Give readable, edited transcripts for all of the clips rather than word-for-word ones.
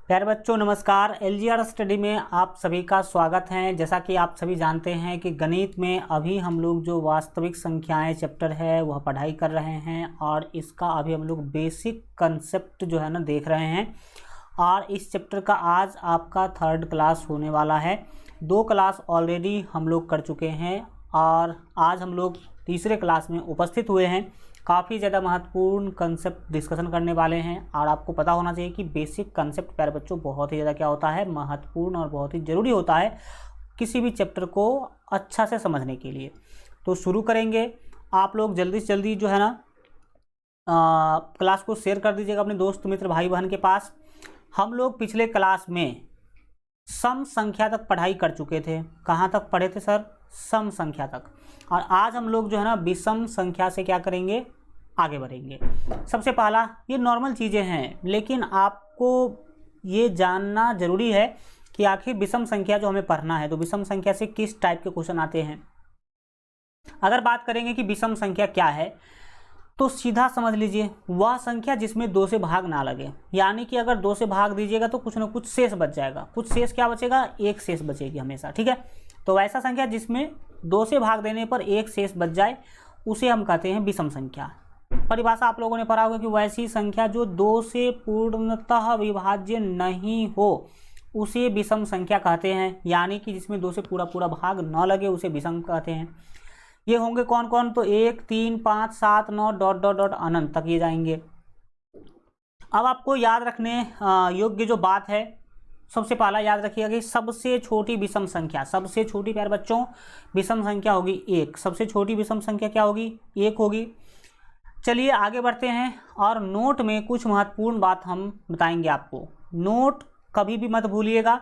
प्यारे बच्चों नमस्कार। एलजीआर स्टडी में आप सभी का स्वागत है। जैसा कि आप सभी जानते हैं कि गणित में अभी हम लोग जो वास्तविक संख्याएं चैप्टर है वह पढ़ाई कर रहे हैं और इसका अभी हम लोग बेसिक कंसेप्ट जो है ना देख रहे हैं। और इस चैप्टर का आज आपका 3rd क्लास होने वाला है। 2 क्लास ऑलरेडी हम लोग कर चुके हैं और आज हम लोग तीसरे क्लास में उपस्थित हुए हैं। काफ़ी ज़्यादा महत्वपूर्ण कंसेप्ट डिस्कशन करने वाले हैं और आपको पता होना चाहिए कि बेसिक कंसेप्ट प्यारे बच्चों बहुत ही ज़्यादा क्या होता है, महत्वपूर्ण और बहुत ही ज़रूरी होता है किसी भी चैप्टर को अच्छा से समझने के लिए। तो शुरू करेंगे। आप लोग जल्दी से जल्दी जो है ना क्लास को शेयर कर दीजिएगा अपने दोस्त मित्र भाई बहन के पास। हम लोग पिछले क्लास में सम संख्या तक पढ़ाई कर चुके थे। कहाँ तक पढ़े थे सर? सम संख्या तक। और आज हम लोग जो है ना विषम संख्या से क्या करेंगे, आगे बढ़ेंगे। सबसे पहला, ये नॉर्मल चीज़ें हैं लेकिन आपको ये जानना ज़रूरी है कि आखिर विषम संख्या जो हमें पढ़ना है तो विषम संख्या से किस टाइप के क्वेश्चन आते हैं। अगर बात करेंगे कि विषम संख्या क्या है तो सीधा समझ लीजिए वह संख्या जिसमें 2 से भाग ना लगे। यानी कि अगर 2 से भाग दीजिएगा तो कुछ ना कुछ शेष बच जाएगा। कुछ शेष क्या बचेगा? एक शेष बचेगी हमेशा। ठीक है, तो वैसा संख्या जिसमें 2 से भाग देने पर एक शेष बच जाए उसे हम कहते हैं विषम संख्या। परिभाषा आप लोगों ने पढ़ा होगा कि वैसी संख्या जो 2 से पूर्णतः विभाज्य नहीं हो उसे विषम संख्या कहते हैं। यानी कि जिसमें 2 से पूरा भाग न लगे उसे विषम कहते हैं। ये होंगे कौन कौन? तो 1, 3, 5, 7, 9 डॉट डॉट डॉट अनंत तक ये जाएंगे। अब आपको याद रखने योग्य जो बात है, सबसे पहला याद रखिएगा कि सबसे छोटी विषम संख्या, सबसे छोटी प्यारे बच्चों विषम संख्या होगी 1। सबसे छोटी विषम संख्या क्या होगी? 1 होगी। चलिए आगे बढ़ते हैं और नोट में कुछ महत्वपूर्ण बात हम बताएंगे आपको। नोट कभी भी मत भूलिएगा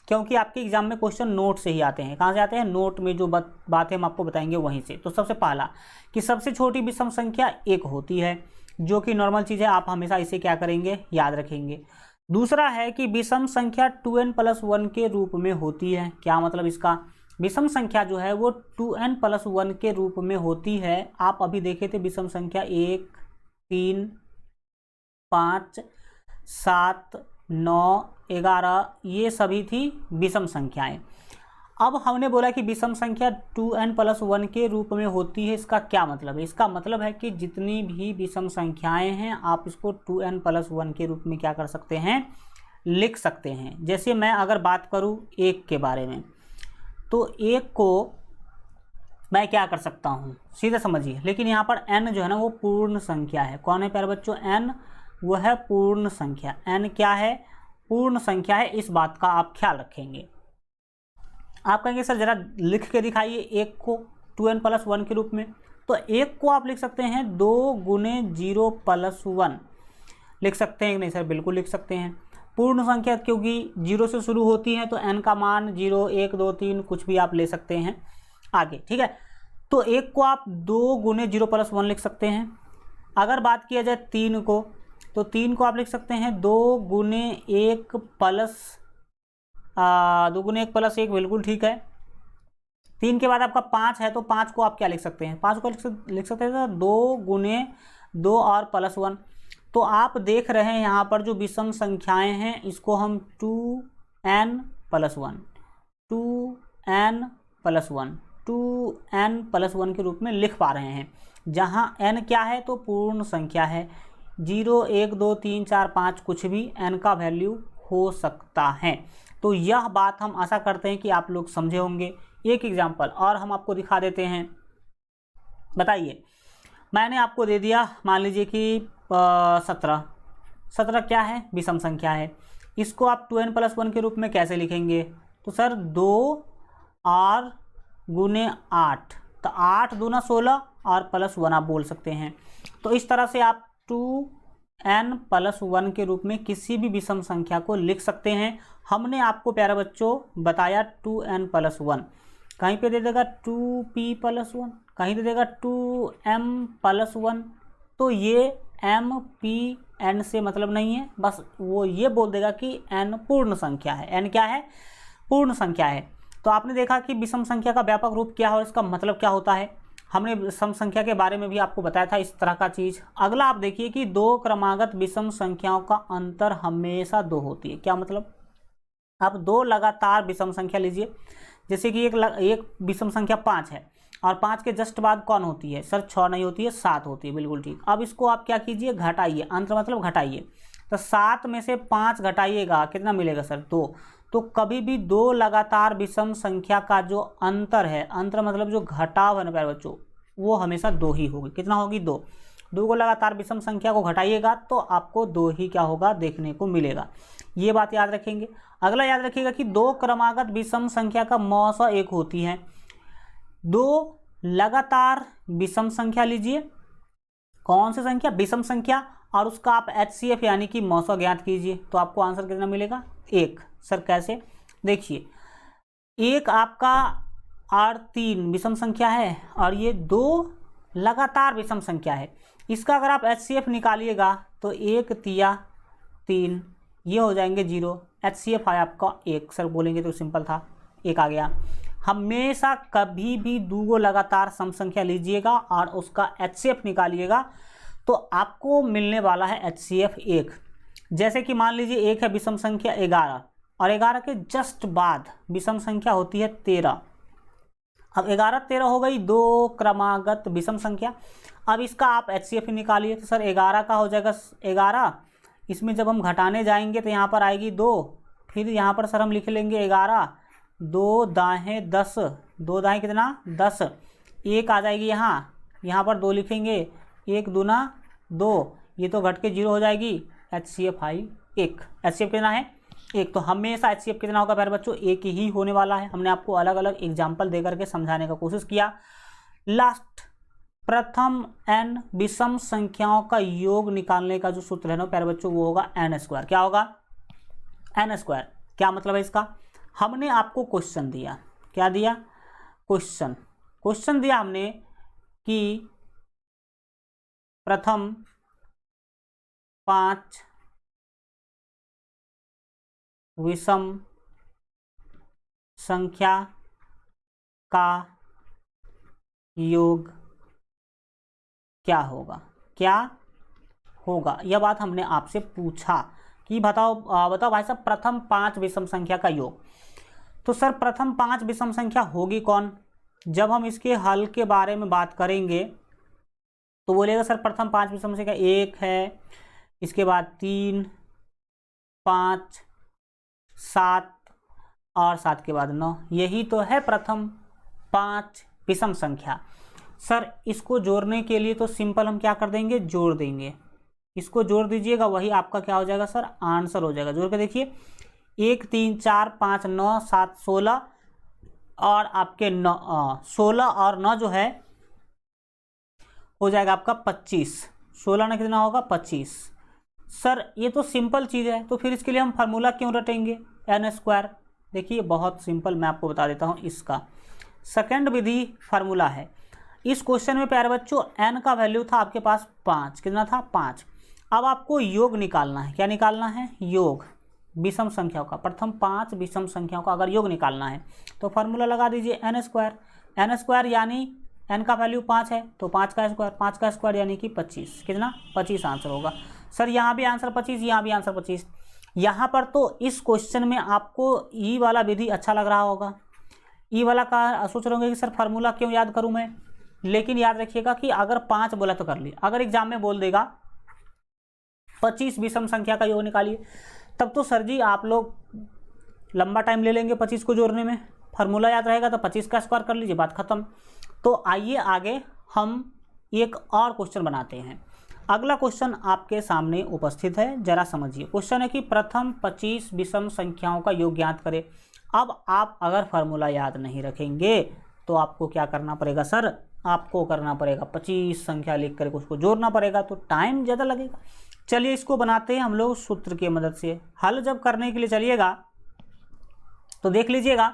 क्योंकि आपके एग्जाम में क्वेश्चन नोट से ही आते हैं। कहाँ से आते हैं? नोट में जो बातें हम आपको बताएंगे वहीं से। तो सबसे पहला कि सबसे छोटी विषम संख्या 1 होती है, जो कि नॉर्मल चीज़ है। आप हमेशा इसे क्या करेंगे? याद रखेंगे। दूसरा है कि विषम संख्या 2n+1 के रूप में होती है। क्या मतलब इसका? विषम संख्या जो है वो 2n+1 के रूप में होती है। आप अभी देखे थे विषम संख्या 1, 3, 5, 7, 9, 11 ये सभी थी विषम संख्याएं। अब हमने बोला कि विषम संख्या 2n+1 के रूप में होती है। इसका क्या मतलब है? इसका मतलब है कि जितनी भी विषम संख्याएं हैं आप इसको 2n+1 के रूप में क्या कर सकते हैं? लिख सकते हैं। जैसे मैं अगर बात करूं 1 के बारे में तो 1 को मैं क्या कर सकता हूं? सीधे समझिए। लेकिन यहाँ पर n जो है ना वो पूर्ण संख्या है। कौन है प्यारे बच्चों? n वो है पूर्ण संख्या। n क्या है? पूर्ण संख्या है। इस बात का आप ख्याल रखेंगे। आप कहेंगे सर जरा लिख के दिखाइए 1 को 2n+1 के रूप में। तो 1 को आप लिख सकते हैं 2 × 0+1 लिख सकते हैं। नहीं सर बिल्कुल लिख सकते हैं। पूर्ण संख्या क्योंकि 0 से शुरू होती है तो n का मान 0, 1, 2, 3 कुछ भी आप ले सकते हैं आगे। ठीक है, तो 1 को आप 2 × 0+1 लिख सकते हैं। अगर बात किया जाए 3 को तो 3 को आप लिख सकते हैं 2 × 1 बिल्कुल ठीक है। 3 के बाद आपका 5 है तो 5 को आप क्या लिख सकते हैं? 5 को लिख सकते हैं 2 × 2 और +1। तो आप देख रहे हैं यहाँ पर जो विषम संख्याएं हैं इसको हम 2n+1 के रूप में लिख पा रहे हैं। जहाँ n क्या है? तो पूर्ण संख्या है। 0, 1, 2, 3, 4, 5 कुछ भी n का वैल्यू हो सकता है। तो यह बात हम आशा करते हैं कि आप लोग समझे होंगे। एक एग्जाम्पल और हम आपको दिखा देते हैं। बताइए, मैंने आपको दे दिया, मान लीजिए कि 17 क्या है? विषम संख्या है। इसको आप 2n+1 के रूप में कैसे लिखेंगे? तो सर 2 और × 8 तो 8 दूना 16 और +1 आप बोल सकते हैं। तो इस तरह से आप 2n+1 के रूप में किसी भी विषम संख्या को लिख सकते हैं। हमने आपको प्यारे बच्चों बताया 2n+1, कहीं पे दे देगा 2p+1, कहीं दे देगा 2m+1। तो ये m,p,n से मतलब नहीं है, बस वो ये बोल देगा कि n पूर्ण संख्या है। n क्या है? पूर्ण संख्या है। तो आपने देखा कि विषम संख्या का व्यापक रूप क्या है और इसका मतलब क्या होता है। हमने सम संख्या के बारे में भी आपको बताया था इस तरह का चीज़। अगला आप देखिए कि दो क्रमागत विषम संख्याओं का अंतर हमेशा 2 होती है। क्या मतलब? आप दो लगातार विषम संख्या लीजिए, जैसे कि एक विषम संख्या 5 है और 5 के जस्ट बाद कौन होती है सर? 6 नहीं होती है, 7 होती है। बिल्कुल ठीक। अब इसको आप क्या कीजिए? घटाइए। अंतर मतलब घटाइए। तो 7 में से 5 घटाइएगा, कितना मिलेगा सर? 2। तो कभी भी दो लगातार विषम संख्या का जो अंतर है, अंतर मतलब जो घटाव है ना प्यारे बच्चों, वो हमेशा 2 ही होगी। कितना होगी? 2। 2 को लगातार विषम संख्या को घटाइएगा तो आपको 2 ही क्या होगा? देखने को मिलेगा। ये बात याद रखेंगे। अगला याद रखिएगा कि दो क्रमागत विषम संख्या का मौसा 1 होती है। दो लगातार विषम संख्या लीजिए, कौन सी संख्या? विषम संख्या, और उसका आप HCF यानी कि मौसा ज्ञात कीजिए तो आपको आंसर कितना मिलेगा? 1। सर कैसे? देखिए, एक आपका और 3 विषम संख्या है और ये 2 लगातार विषम संख्या है। इसका अगर आप HCF निकालिएगा तो 1 तिया 3, ये हो जाएंगे 0। HCF आया आपका 1। सर बोलेंगे तो सिंपल था, 1 आ गया। हमेशा कभी भी 2 लगातार सम संख्या लीजिएगा और उसका HCF निकालिएगा तो आपको मिलने वाला है HCF 1। जैसे कि मान लीजिए एक है विषम संख्या 11 और 11 के जस्ट बाद विषम संख्या होती है 13। अब 11 13 हो गई दो क्रमागत विषम संख्या। अब इसका आप HCF निकालिए तो सर 11 का हो जाएगा 11। इसमें जब हम घटाने जाएंगे तो यहाँ पर आएगी 2, फिर यहाँ पर सर हम लिख लेंगे 11, 2 दाएँ 10, 2 दाएँ कितना? 10। 1 आ जाएगी यहाँ पर 2 लिखेंगे, 1 दूना 2, ये तो घट के 0 हो जाएगी। HCF आई 1। HCF कितना है? 1। तो हमेशा HCF कितना होगा प्यारे बच्चों? 1 ही होने वाला है। हमने आपको अलग अलग एग्जाम्पल देकर के समझाने का कोशिश किया। लास्ट, प्रथम n विषम संख्याओं का योग निकालने का जो सूत्र है ना प्यारे बच्चों, वो होगा n²। क्या होगा? n²। क्या मतलब है इसका? हमने आपको क्वेश्चन दिया, क्या दिया? क्वेश्चन दिया हमने कि प्रथम 5 विषम संख्या का योग क्या होगा? क्या होगा? यह बात हमने आपसे पूछा कि बताओ भाई साहब, प्रथम 5 विषम संख्या का योग। तो सर प्रथम 5 विषम संख्या होगी कौन? जब हम इसके हल के बारे में बात करेंगे तो बोलेगा सर प्रथम 5 विषम संख्या 1 है, इसके बाद 3, 5, 7 और 7 के बाद 9। यही तो है प्रथम 5 विषम संख्या। सर इसको जोड़ने के लिए तो सिंपल हम क्या कर देंगे? जोड़ देंगे। इसको जोड़ दीजिएगा, वही आपका क्या हो जाएगा सर? आंसर हो जाएगा। जोड़ के देखिए, 1 3 4 5 9 7 16 और आपके 16 और 9 जो है हो जाएगा आपका 25। 16 ना कितना होगा? 25। सर ये तो सिंपल चीज़ है, तो फिर इसके लिए हम फार्मूला क्यों रटेंगे? n²। देखिए बहुत सिंपल, मैं आपको बता देता हूँ इसका। सेकंड विधि फार्मूला है। इस क्वेश्चन में प्यारे बच्चों n का वैल्यू था आपके पास 5। कितना था? 5। अब आपको योग निकालना है। क्या निकालना है? योग विषम संख्याओं का। प्रथम 5 विषम संख्याओं का अगर योग निकालना है तो फार्मूला लगा दीजिए n²। n² यानी n का वैल्यू 5 है तो 5 का स्क्वायर, 5 का स्क्वायर यानी कि 25। कितना? 25 आंसर होगा। सर यहाँ भी आंसर 25, यहाँ भी आंसर 25। यहाँ पर तो इस क्वेश्चन में आपको ई वाला विधि अच्छा लग रहा होगा। ई वाला का सोच रहे होंगे कि सर फार्मूला क्यों याद करूँ मैं, लेकिन याद रखिएगा कि अगर 5 बोला तो कर लिए। अगर एग्जाम में बोल देगा 25 विषम संख्या का योग निकालिए, तब तो सर जी आप लोग लंबा टाइम ले लेंगे 25 को जोड़ने में। फार्मूला याद रहेगा तो 25 का स्क्वायर कर लीजिए, बात खत्म। तो आइए आगे हम एक और क्वेश्चन बनाते हैं। अगला क्वेश्चन आपके सामने उपस्थित है, जरा समझिए। क्वेश्चन है कि प्रथम 25 विषम संख्याओं का योग ज्ञात करें। अब आप अगर फार्मूला याद नहीं रखेंगे तो आपको क्या करना पड़ेगा सर? आपको करना पड़ेगा 25 संख्या लिख कर उसको जोड़ना पड़ेगा, तो टाइम ज़्यादा लगेगा। चलिए इसको बनाते हैं हम लोग सूत्र की मदद से। हल जब करने के लिए चलिएगा तो देख लीजिएगा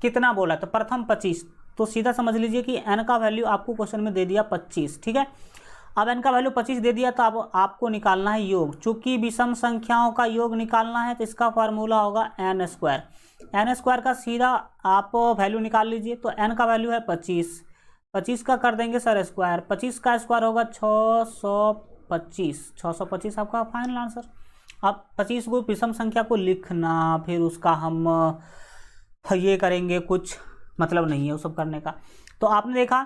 कितना बोला। तो प्रथम 25, तो सीधा समझ लीजिए कि n का वैल्यू आपको क्वेश्चन में दे दिया 25। ठीक है, अब n का वैल्यू 25 दे दिया तो अब आपको निकालना है योग। चूंकि विषम संख्याओं का योग निकालना है तो इसका फार्मूला होगा n²। n² का सीधा आप वैल्यू निकाल लीजिए। तो n का वैल्यू है 25, 25 का कर देंगे सर स्क्वायर, 25 का स्क्वायर होगा 625, 625 आपका फाइनल आंसर। अब 25 को विषम संख्या को लिखना, फिर उसका हम ये करेंगे, कुछ मतलब नहीं है वो सब करने का। तो आपने देखा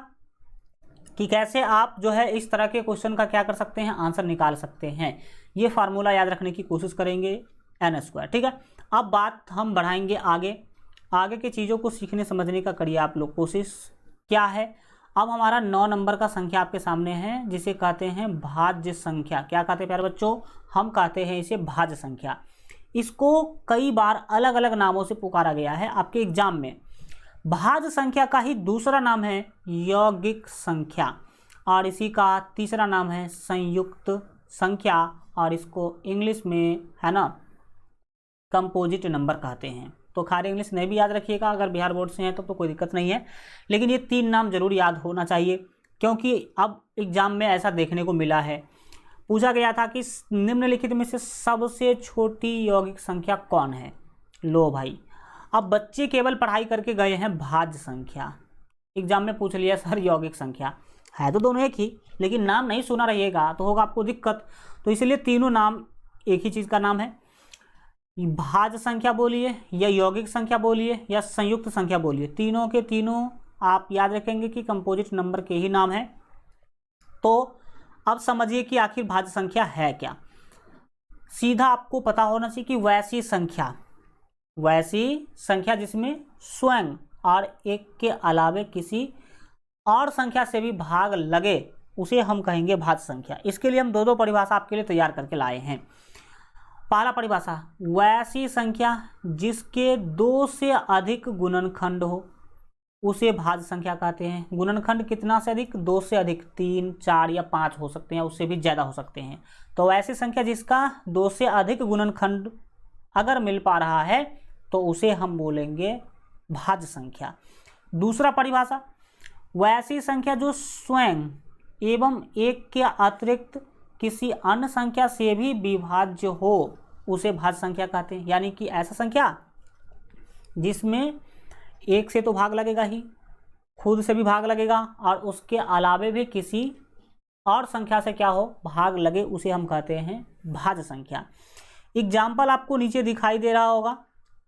कि कैसे आप जो है इस तरह के क्वेश्चन का क्या कर सकते हैं, आंसर निकाल सकते हैं। ये फार्मूला याद रखने की कोशिश करेंगे एन स्क्वायर, ठीक है। अब बात हम बढ़ाएंगे आगे, आगे की चीज़ों को सीखने समझने का करिए आप लोग कोशिश। क्या है, अब हमारा 9 नंबर का संख्या आपके सामने है, जिसे कहते हैं भाज्य संख्या। क्या कहते हैं प्यारे बच्चों, हम कहते हैं इसे भाज्य संख्या। इसको कई बार अलग अलग नामों से पुकारा गया है आपके एग्जाम में। भाज्य संख्या का ही दूसरा नाम है यौगिक संख्या, और इसी का तीसरा नाम है संयुक्त संख्या, और इसको इंग्लिश में है ना कंपोजिट नंबर कहते हैं। तो खाली इंग्लिश नहीं भी याद रखिएगा, अगर बिहार बोर्ड से हैं तो कोई दिक्कत नहीं है, लेकिन ये 3 नाम जरूर याद होना चाहिए, क्योंकि अब एग्जाम में ऐसा देखने को मिला है। पूछा गया था कि निम्नलिखित में से सबसे छोटी यौगिक संख्या कौन है। लो भाई, अब बच्चे केवल पढ़ाई करके गए हैं भाज्य संख्या, एग्जाम में पूछ लिया सर यौगिक संख्या, है तो दोनों एक ही, लेकिन नाम नहीं सुना रहिएगा तो होगा आपको दिक्कत। तो इसलिए तीनों नाम एक ही चीज़ का नाम है, भाज्य संख्या बोलिए या यौगिक संख्या बोलिए या संयुक्त संख्या बोलिए, तीनों के तीनों आप याद रखेंगे कि कंपोजिट नंबर के ही नाम है। तो अब समझिए कि आखिर भाज्य संख्या है क्या। सीधा आपको पता होना चाहिए कि वैसी संख्या जिसमें स्वयं और एक के अलावे किसी और संख्या से भी भाग लगे, उसे हम कहेंगे भाज्य संख्या। इसके लिए हम दो परिभाषा आपके लिए तैयार करके लाए हैं। पहला परिभाषा, वैसी संख्या जिसके 2 से अधिक गुणनखंड हो, उसे भाज्य संख्या कहते हैं। गुणनखंड कितना से अधिक, 2 से अधिक, 3, 4 या 5 हो सकते हैं, उससे भी ज़्यादा हो सकते हैं। तो वैसी संख्या जिसका 2 से अधिक गुणनखंड अगर मिल पा रहा है तो उसे हम बोलेंगे भाज्य संख्या। दूसरा परिभाषा, वैसी संख्या जो स्वयं एवं एक के अतिरिक्त किसी अन्य संख्या से भी विभाज्य हो, उसे भाज्य संख्या कहते हैं। यानी कि ऐसा संख्या जिसमें एक से तो भाग लगेगा ही, खुद से भी भाग लगेगा, और उसके अलावे भी किसी और संख्या से क्या हो, भाग लगे, उसे हम कहते हैं भाज्य संख्या। एग्जाम्पल आपको नीचे दिखाई दे रहा होगा,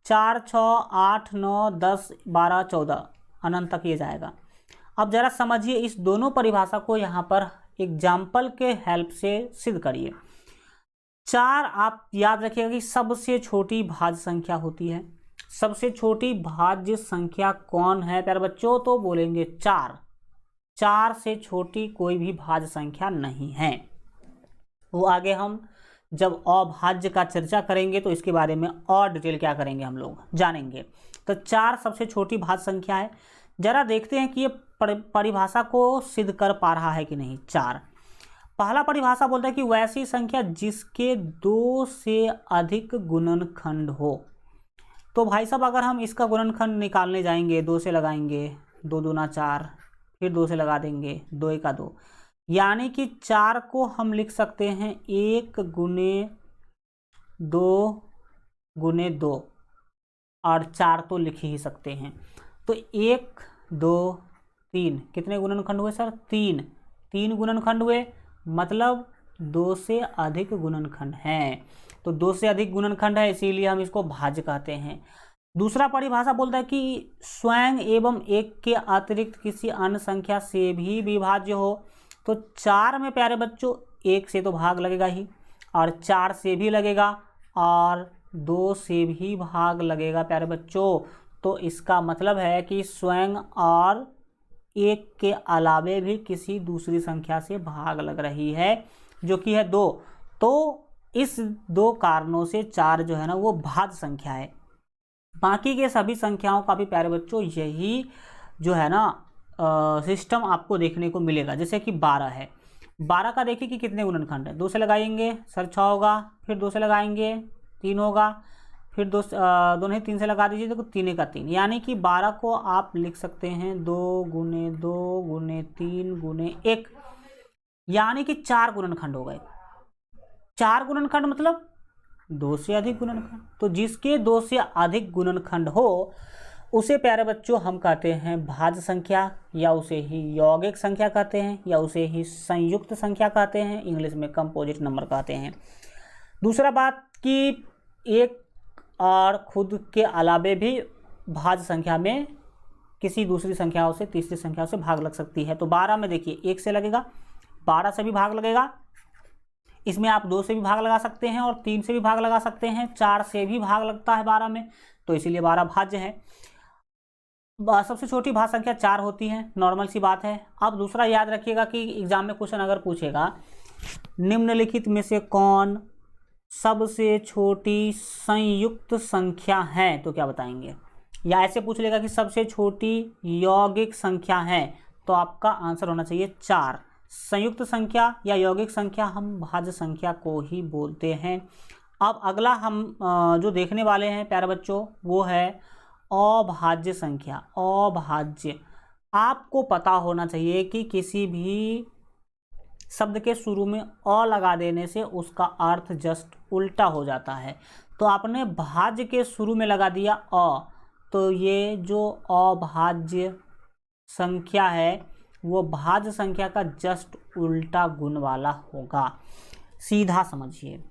4, 6, 8, 9, 10, 12, 14 अनंत तक ये जाएगा। अब जरा समझिए इस दोनों परिभाषा को यहाँ पर एग्जाम्पल के हेल्प से सिद्ध करिए। 4 आप याद रखिएगा कि सबसे छोटी भाज्य संख्या होती है। सबसे छोटी भाज्य संख्या कौन है प्यारे बच्चों, तो बोलेंगे 4। 4 से छोटी कोई भी भाज्य संख्या नहीं है। वो आगे हम जब अभाज्य का चर्चा करेंगे तो इसके बारे में और डिटेल क्या करेंगे हम लोग जानेंगे। तो 4 सबसे छोटी भाज्य संख्या है। जरा देखते हैं कि ये परिभाषा को सिद्ध कर पा रहा है कि नहीं। 4 पहला परिभाषा बोलता है कि वैसी संख्या जिसके 2 से अधिक गुणनखंड हो। तो भाई साहब अगर हम इसका गुणनखंड निकालने जाएंगे, 2 से लगाएंगे, 2 दूना 4, फिर 2 से लगा देंगे, 2 एका 2, यानी कि 4 को हम लिख सकते हैं 1 गुने 2 गुने 2, और 4 तो लिख ही सकते हैं। तो 1, 2, 3 कितने गुणनखंड हुए सर, 3 गुणनखंड हुए, मतलब 2 से अधिक गुणनखंड हैं। तो 2 से अधिक गुणनखंड है, इसीलिए हम इसको भाज्य कहते हैं। दूसरा परिभाषा बोलता है कि स्वयं एवं एक के अतिरिक्त किसी अन्य संख्या से भी विभाज्य हो। तो 4 में प्यारे बच्चों 1 से तो भाग लगेगा ही, और 4 से भी लगेगा, और 2 से भी भाग लगेगा प्यारे बच्चों। तो इसका मतलब है कि स्वयं और 1 के अलावे भी किसी दूसरी संख्या से भाग लग रही है, जो कि है 2। तो इस 2 कारणों से 4 जो है ना वो भाज्य संख्या है। बाकी के सभी संख्याओं का भी प्यारे बच्चों यही जो है ना सिस्टम आपको देखने को मिलेगा। जैसे कि 12 है, 12 का देखिए कि कितने गुणनखंड है। 2 से लगाएंगे सर 6 होगा, फिर 2 से लगाएंगे 3 होगा, फिर 2 नहीं 3 से लगा दीजिए, देखो 3 का 3, यानी कि 12 को आप लिख सकते हैं 2 गुने 2 गुने 3 गुने 1, यानी कि 4 गुणनखंड हो गए। 4 गुणनखंड मतलब 2 से अधिक गुणनखंड। तो जिसके 2 से अधिक गुणनखंड हो उसे प्यारे बच्चों हम कहते हैं भाज्य संख्या, या उसे ही यौगिक संख्या कहते हैं, या उसे ही संयुक्त संख्या कहते हैं, इंग्लिश में कंपोजिट नंबर कहते हैं। दूसरा बात कि एक और खुद के अलावे भी भाज्य संख्या में किसी दूसरी संख्याओं से, तीसरी संख्याओं से भाग लग सकती है। तो 12 में देखिए 1 से लगेगा, 12 से भी भाग लगेगा, इसमें आप 2 से भी भाग लगा सकते हैं और 3 से भी भाग लगा सकते हैं, 4 से भी भाग लगता है 12 में, तो इसीलिए 12 भाज्य है। सबसे छोटी भाज्य संख्या 4 होती है, नॉर्मल सी बात है। अब दूसरा याद रखिएगा कि एग्जाम में क्वेश्चन अगर पूछेगा निम्नलिखित में से कौन सबसे छोटी संयुक्त संख्या है, तो क्या बताएंगे? या ऐसे पूछ लेगा कि सबसे छोटी यौगिक संख्या है, तो आपका आंसर होना चाहिए 4। संयुक्त संख्या या यौगिक संख्या हम भाज्य संख्या को ही बोलते हैं। अब अगला हम जो देखने वाले हैं प्यारे बच्चों वो है अभाज्य संख्या। अभाज्य, आपको पता होना चाहिए कि किसी भी शब्द के शुरू में अ लगा देने से उसका अर्थ जस्ट उल्टा हो जाता है। तो आपने भाज्य के शुरू में लगा दिया अ, तो ये जो अभाज्य संख्या है वो भाज्य संख्या का जस्ट उल्टा गुण वाला होगा। सीधा समझिए,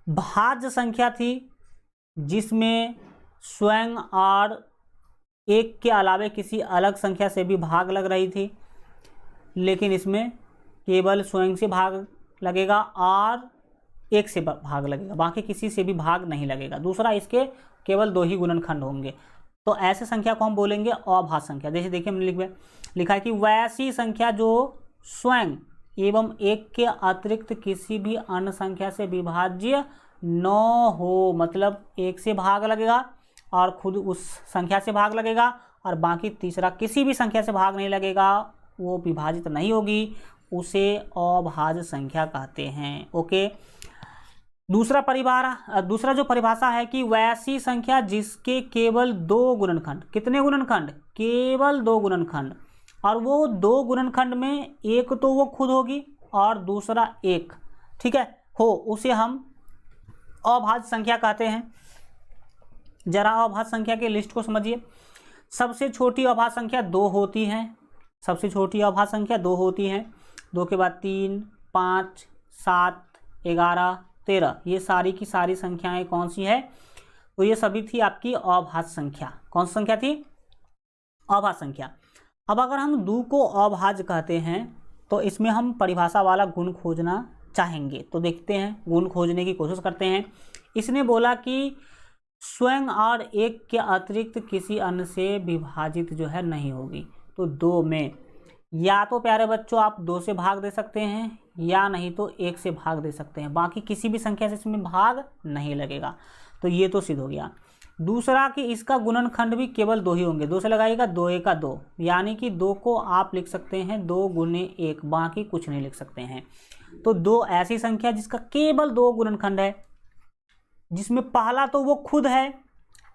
भाज्य संख्या थी जिसमें स्वयं और एक के अलावे किसी अलग संख्या से भी भाग लग रही थी, लेकिन इसमें केवल स्वयं से भाग लगेगा और एक से भाग लगेगा, बाकी किसी से भी भाग नहीं लगेगा। दूसरा, इसके केवल 2 ही गुणनखंड होंगे, तो ऐसे संख्या को हम बोलेंगे अभाज्य संख्या। जैसे देखिए हमने लिखा है कि वैसी संख्या जो स्वयं एवं एक के अतिरिक्त किसी भी अन्य संख्या से विभाज्य न हो, मतलब एक से भाग लगेगा और खुद उस संख्या से भाग लगेगा और बाकी तीसरा किसी भी संख्या से भाग नहीं लगेगा, वो विभाजित नहीं होगी, उसे अभाज्य संख्या कहते हैं। ओके, दूसरा जो परिभाषा है कि वैसी संख्या जिसके केवल 2 गुणनखंड, कितने गुणनखंड? केवल 2 गुणनखंड, और वो 2 गुणनखंड में एक तो वो खुद होगी और दूसरा एक, ठीक है, हो, उसे हम अभाज्य संख्या कहते हैं। जरा अभाज्य संख्या के लिस्ट को समझिए। सबसे छोटी अभाज्य संख्या 2 होती है, सबसे छोटी अभाज्य संख्या 2 होती है, 2 के बाद 3, 5, 7, 11, 13, ये सारी की सारी संख्याएं कौन सी है? तो ये सभी थी आपकी अभाज्य संख्या। कौन सी संख्या थी? अभाज्य संख्या। अब अगर हम 2 को अभाज्य कहते हैं तो इसमें हम परिभाषा वाला गुण खोजना चाहेंगे, तो देखते हैं, गुण खोजने की कोशिश करते हैं। इसने बोला कि स्वयं और एक के अतिरिक्त किसी अन्य से विभाजित जो है नहीं होगी, तो 2 में या तो प्यारे बच्चों आप 2 से भाग दे सकते हैं या नहीं तो 1 से भाग दे सकते हैं, बाकी किसी भी संख्या से इसमें भाग नहीं लगेगा, तो ये तो सिद्ध हो गया। दूसरा कि इसका गुणनखंड भी केवल 2 ही होंगे, 2 से लगाइएगा, 2 1 2, यानी कि 2 को आप लिख सकते हैं 2 गुने 1, बाकी कुछ नहीं लिख सकते हैं। तो 2 ऐसी संख्या जिसका केवल 2 गुणनखंड है, जिसमें पहला तो वो खुद है,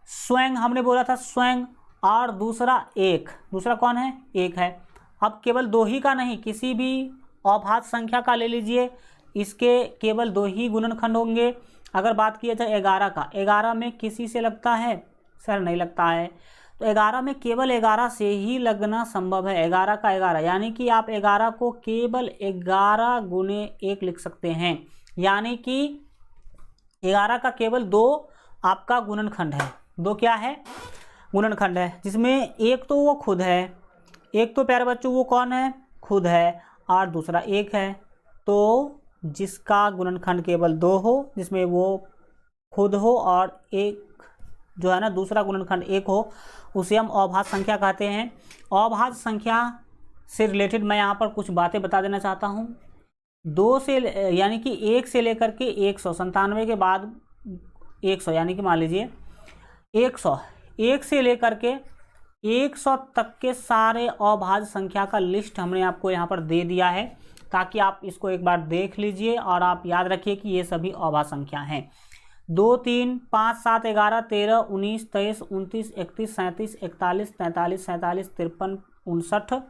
स्वयं हमने बोला था स्वयं, और दूसरा एक, दूसरा कौन है? एक है। अब केवल 2 ही का नहीं, किसी भी अभाज्य संख्या का ले लीजिए, इसके केवल 2 ही गुणनखंड होंगे। अगर बात किया जाए 11 का, 11 में किसी से लगता है? सर नहीं लगता है, तो 11 में केवल 11 से ही लगना संभव है, 11 का 11, यानी कि आप 11 को केवल 11 गुने 1 लिख सकते हैं, यानी कि 11 का केवल 2 आपका गुणनखंड है। 2 क्या है? गुणनखंड है, जिसमें एक तो वो खुद है, एक तो प्यारे बच्चों वो कौन है? खुद है, और दूसरा एक है। तो जिसका गुणनखंड केवल 2 हो, जिसमें वो खुद हो और एक जो है ना दूसरा गुणनखंड 1 हो, उसे हम अभाज्य संख्या कहते हैं। अभाज्य संख्या से रिलेटेड मैं यहाँ पर कुछ बातें बता देना चाहता हूँ। 2 से यानी कि 1 से लेकर के 197 के बाद 100, यानी कि मान लीजिए 100, 1 से लेकर के 100 तक के सारे अभाज्य संख्या का लिस्ट हमने आपको यहाँ पर दे दिया है, ताकि आप इसको एक बार देख लीजिए और आप याद रखिए कि ये सभी अभाज्य संख्या हैं। 2 3 5 7 11 13 19 23 29 31 37 41 43 47 53 59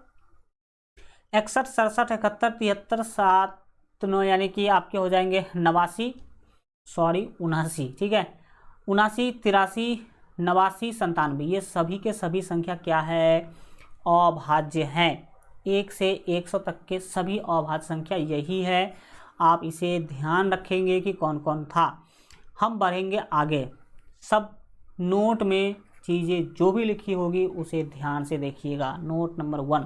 61 67 71 73 79, यानी कि आपके हो जाएंगे 79, ठीक है, 79 83 89, 97, ये सभी के सभी संख्या क्या है, अभाज्य हैं। 1 से 100 तक के सभी अभाज्य संख्या यही है। आप इसे ध्यान रखेंगे कि कौन कौन था। हम बढ़ेंगे आगे, सब नोट में चीज़ें जो भी लिखी होगी उसे ध्यान से देखिएगा। नोट नंबर 1,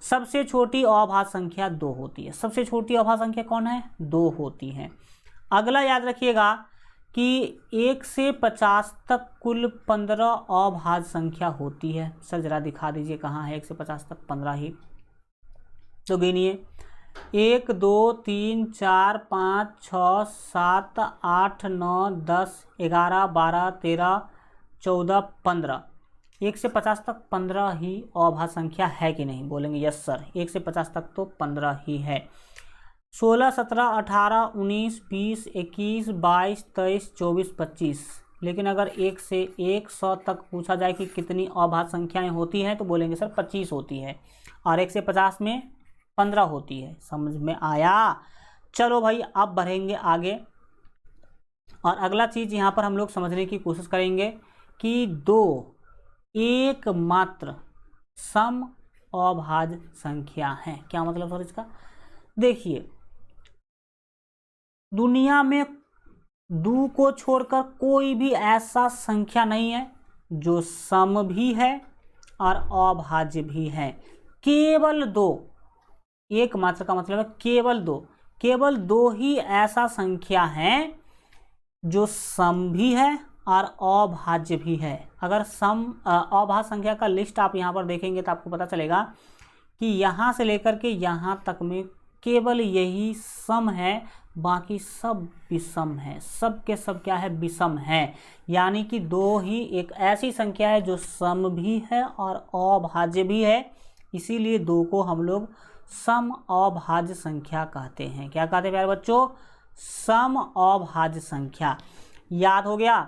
सबसे छोटी अभाज्य संख्या 2 होती है। सबसे छोटी अभाज्य संख्या कौन है, 2 होती है। अगला याद रखिएगा कि 1 से 50 तक कुल 15 अभाज्य संख्या होती है। सर जरा दिखा दीजिए कहाँ है 1 से 50 तक 15 ही। तो गिनिए 1 2 3 4 5 6 7 8 9 10 11 12 13 14 15। 1 से 50 तक 15 ही अभाज्य संख्या है कि नहीं, बोलेंगे यस सर। 1 से 50 तक तो 15 ही है। 16 17 18 19 20 21 22 23 24 25। लेकिन अगर 1 से 100 तक पूछा जाए कि कितनी अभाज्य संख्याएं होती हैं तो बोलेंगे सर 25 होती है, और 1 से 50 में 15 होती है। समझ में आया। चलो भाई अब बढ़ेंगे आगे, और अगला चीज़ यहाँ पर हम लोग समझने की कोशिश करेंगे कि 2 एकमात्र सम अभाज्य संख्या है। क्या मतलब सर इसका, देखिए दुनिया में 2 को छोड़कर कोई भी ऐसा संख्या नहीं है जो सम भी है और अभाज्य भी है। केवल 2, एकमात्र का मतलब है केवल दो ही ऐसा संख्या है जो सम भी है और अभाज्य भी है। अगर सम अभाज्य संख्या का लिस्ट आप यहाँ पर देखेंगे तो आपको पता चलेगा कि यहाँ से लेकर के यहाँ तक में केवल यही सम है, बाकी सब विषम है। सब के सब क्या है, विषम है। यानी कि 2 ही एक ऐसी संख्या है जो सम भी है और अभाज्य भी है, इसीलिए 2 को हम लोग सम अभाज्य संख्या कहते हैं। क्या कहते हैं प्यारे बच्चों, सम अभाज्य संख्या। याद हो गया।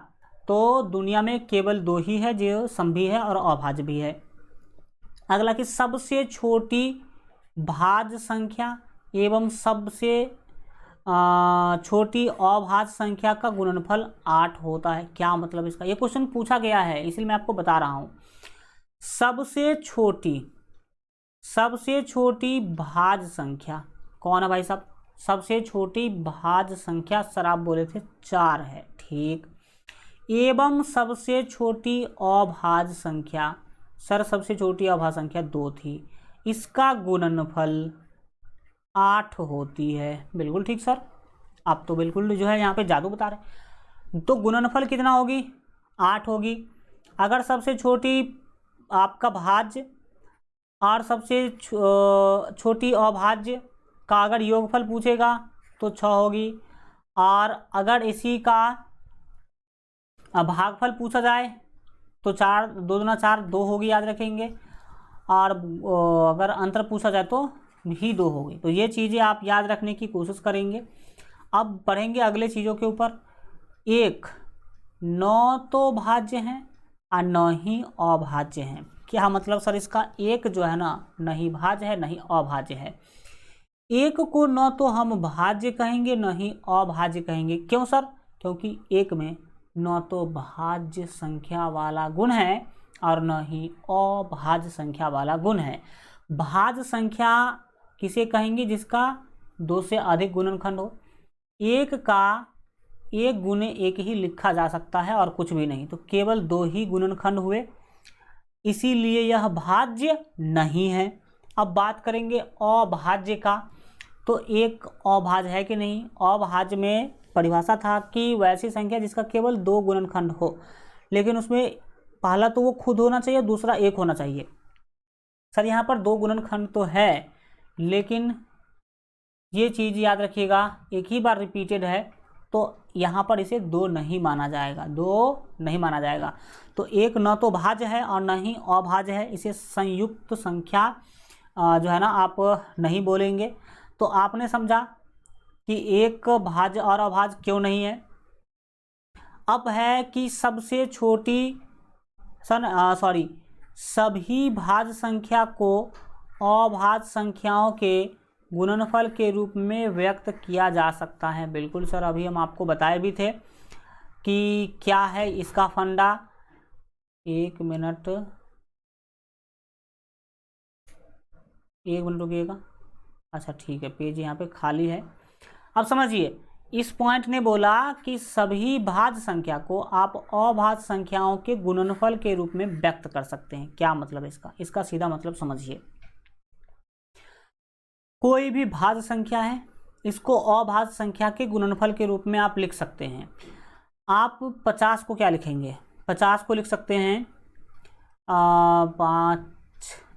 तो दुनिया में केवल 2 ही है जो सम भी है और अभाज्य भी है। अगला कि सबसे छोटी भाज्य संख्या एवं सबसे छोटी अभाज्य संख्या का गुणनफल 8 होता है। क्या मतलब इसका, ये क्वेश्चन पूछा गया है इसलिए मैं आपको बता रहा हूं। सबसे छोटी भाज्य संख्या कौन है भाई साहब, सबसे छोटी भाज्य संख्या सर आप बोले थे 4 है, ठीक। एवं सबसे छोटी अभाज्य संख्या, सर सबसे छोटी अभाज्य संख्या 2 थी, इसका गुणनफल 8 होती है। बिल्कुल ठीक सर, आप तो बिल्कुल जो है यहाँ पे जादू बता रहे। तो गुणनफल कितना होगी, 8 होगी। अगर सबसे छोटी आपका भाज्य और सबसे छोटी अभाज्य का अगर योगफल पूछेगा तो 6 होगी, और अगर इसी का भागफल पूछा जाए तो 4 2 दूना 4 2 होगी, याद रखेंगे। और अगर अंतर पूछा जाए तो भी 2 होगी। तो ये चीज़ें आप याद रखने की कोशिश करेंगे। अब बढ़ेंगे अगले चीज़ों के ऊपर। 1 न तो भाज्य हैं और न ही अभाज्य हैं। क्या मतलब सर इसका, एक जो है ना नहीं भाज्य है नहीं अभाज्य है। एक को न तो हम भाज्य कहेंगे न ही अभाज्य कहेंगे। क्यों सर, क्योंकि एक में न तो भाज्य संख्या वाला गुण है और न ही अभाज्य संख्या वाला गुण है। भाज्य संख्या किसे कहेंगे, जिसका 2 से अधिक गुणनखंड हो। एक का 1 गुने 1 ही लिखा जा सकता है और कुछ भी नहीं, तो केवल 2 ही गुणनखंड हुए, इसीलिए यह भाज्य नहीं है। अब बात करेंगे अभाज्य का, तो एक अभाज्य है कि नहीं। अभाज्य में परिभाषा था कि वैसी संख्या जिसका केवल 2 गुणनखंड हो, लेकिन उसमें पहला तो वो खुद होना चाहिए, दूसरा 1 होना चाहिए। सर यहाँ पर 2 गुणनखंड तो है, लेकिन ये चीज़ याद रखिएगा एक ही बार रिपीटेड है, तो यहाँ पर इसे 2 नहीं माना जाएगा, 2 नहीं माना जाएगा। तो एक न तो भाज्य है और न ही अभाज्य है, इसे संयुक्त संख्या जो है ना आप नहीं बोलेंगे। तो आपने समझा कि एक भाज्य और अभाज्य क्यों नहीं है। अब है कि सबसे छोटी सभी भाज्य संख्या को अभाज्य संख्याओं के गुणनफल के रूप में व्यक्त किया जा सकता है। बिल्कुल सर, अभी हम आपको बताए भी थे कि क्या है इसका फंडा। 1 मिनट, 1 मिनट रुकिएगा। अच्छा ठीक है, पेज यहाँ पे खाली है। अब समझिए, इस पॉइंट ने बोला कि सभी भाज्य संख्या को आप अभाज्य संख्याओं के गुणनफल के रूप में व्यक्त कर सकते हैं। क्या मतलब है इसका सीधा मतलब समझिए। कोई भी भाज्य संख्या है, इसको अभाज्य संख्या के गुणनफल के रूप में आप लिख सकते हैं। आप 50 को क्या लिखेंगे, 50 को लिख सकते हैं